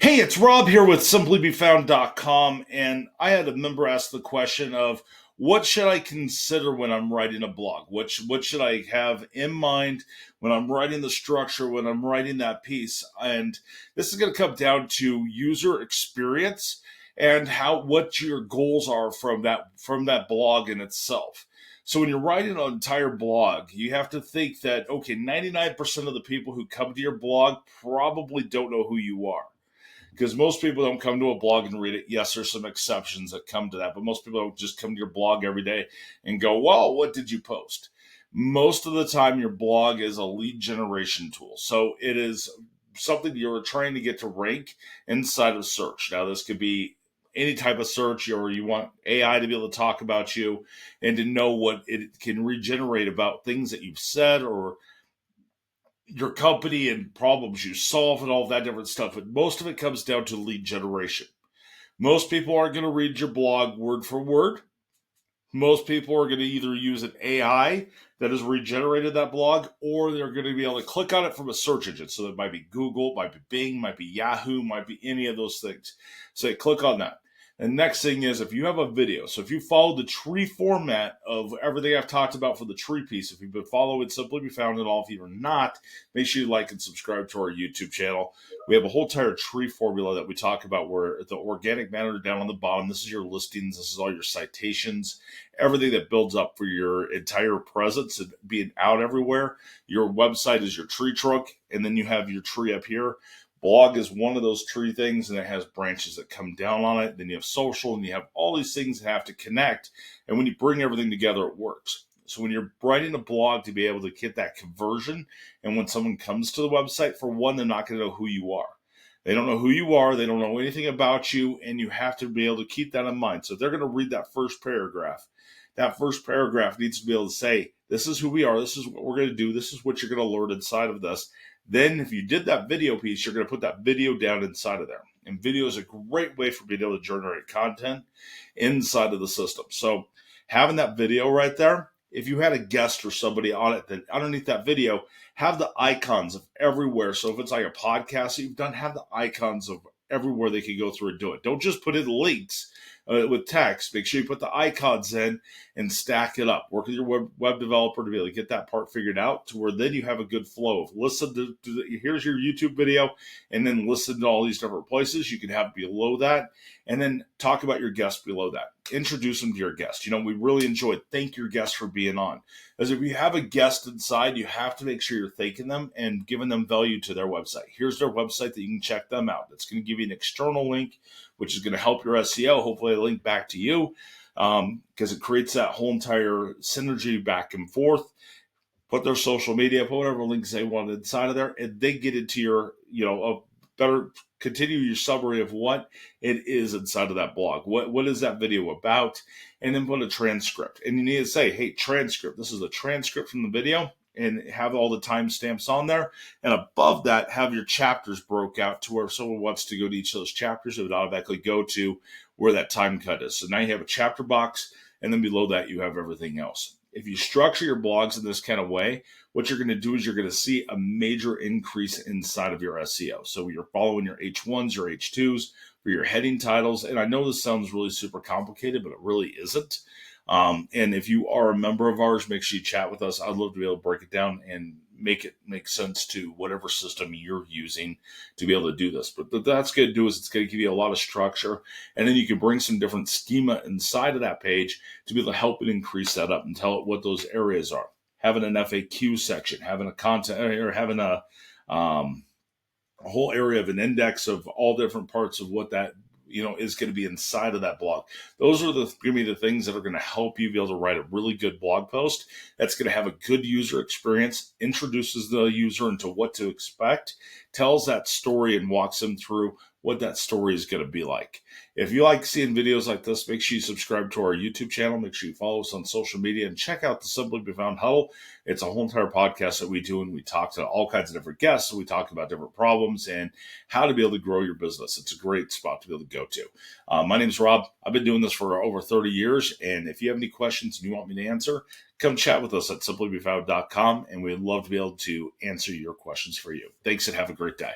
Hey, it's Rob here with simplybefound.com, and I had a member ask the question of what should I consider when I'm writing a blog? What should I have in mind when I'm writing the structure, when I'm writing that piece? And this is going to come down to user experience and what your goals are from that blog in itself. So when you're writing an entire blog, you have to think that, okay, 99% of the people who come to your blog probably don't know who you are, because most people don't come to a blog and read it. Yes, there's some exceptions that come to that, but most people don't just come to your blog every day and go, well, what did you post? Most of the time, your blog is a lead generation tool. So it is something you're trying to get to rank inside of search. Now, this could be any type of search, or you want AI to be able to talk about you and to know what it can regenerate about things that you've said or your company and problems you solve and all that different stuff. But most of it comes down to lead generation. Most people aren't going to read your blog word for word. Most people are going to either use an AI that has regenerated that blog, or they're going to be able to click on it from a search engine. So it might be Google, might be Bing, might be Yahoo, might be any of those things. So you click on that. The next thing is, if you have a video, so if you follow the tree format of everything I've talked about for the tree piece, if you've been following Simply Be Found at all, if you're not, make sure you like and subscribe to our YouTube channel. We have a whole entire tree formula that we talk about, where the organic matter down on the bottom, this is your listings, this is all your citations, everything that builds up for your entire presence and being out everywhere. Your website is your tree trunk, and then you have your tree up here. Blog is one of those tree things, and it has branches that come down on it. Then you have social, and you have all these things that have to connect. And when you bring everything together, it works. So when you're writing a blog, to be able to get that conversion, and when someone comes to the website, for one, they're not going to know who you are. They don't know who you are. They don't know anything about you, and you have to be able to keep that in mind. So if they're going to read that first paragraph needs to be able to say, this is who we are. This is what we're going to do. This is what you're going to learn inside of this. Then if you did that video piece, you're going to put that video down inside of there. And video is a great way for being able to generate content inside of the system. So having that video right there, if you had a guest or somebody on it, then underneath that video, have the icons of everywhere. So if it's like a podcast that you've done, have the icons of everywhere they can go through and do it. Don't just put in links with text. Make sure you put the icons in and stack it up. Work with your web developer to be able to get that part figured out, to where then you have a good flow of listen to here's your YouTube video, and then listen to all these different places. You can have below that, and then talk about your guest below that. Introduce them to your guest. We really enjoy it. Thank your guest for being on. As if you have a guest inside, you have to make sure you're thanking them and giving them value to their website. Here's their website that you can check them out. That's going to give you an external link, which is going to help your SEO. Hopefully, a link back to you, because it creates that whole entire synergy back and forth. Put their social media, put whatever links they want inside of there, and they get into your, better continue your summary of what it is inside of that blog. What is that video about? And then put a transcript. And you need to say, hey, transcript, this is a transcript from the video, and have all the timestamps on there. And above that, have your chapters broke out to where if someone wants to go to each of those chapters, it would automatically go to where that time cut is. So now you have a chapter box, and then below that, you have everything else. If you structure your blogs in this kind of way, what you're going to do is you're going to see a major increase inside of your SEO. So you're following your H1s, your H2s for your heading titles. And I know this sounds really super complicated, but it really isn't. And if you are a member of ours, make sure you chat with us. I'd love to be able to break it down and make it make sense to whatever system you're using to be able to do this. But what that's going to do is it's going to give you a lot of structure, and then you can bring some different schema inside of that page to be able to help it increase that up and tell it what those areas are. Having an FAQ section, having a content, or having a whole area of an index of all different parts of what that is going to be inside of that blog. Those are going to be the things that are going to help you be able to write a really good blog post that's going to have a good user experience, introduces the user into what to expect, tells that story, and walks them through what that story is going to be like. If you like seeing videos like this, make sure you subscribe to our YouTube channel. Make sure you follow us on social media, and check out the Simply Be Found Huddle. It's a whole entire podcast that we do, and we talk to all kinds of different guests. So we talk about different problems and how to be able to grow your business. It's a great spot to be able to go to. My name is Rob. I've been doing this for over 30 years. And if you have any questions and you want me to answer, come chat with us at simplybefound.com. And we'd love to be able to answer your questions for you. Thanks, and have a great day.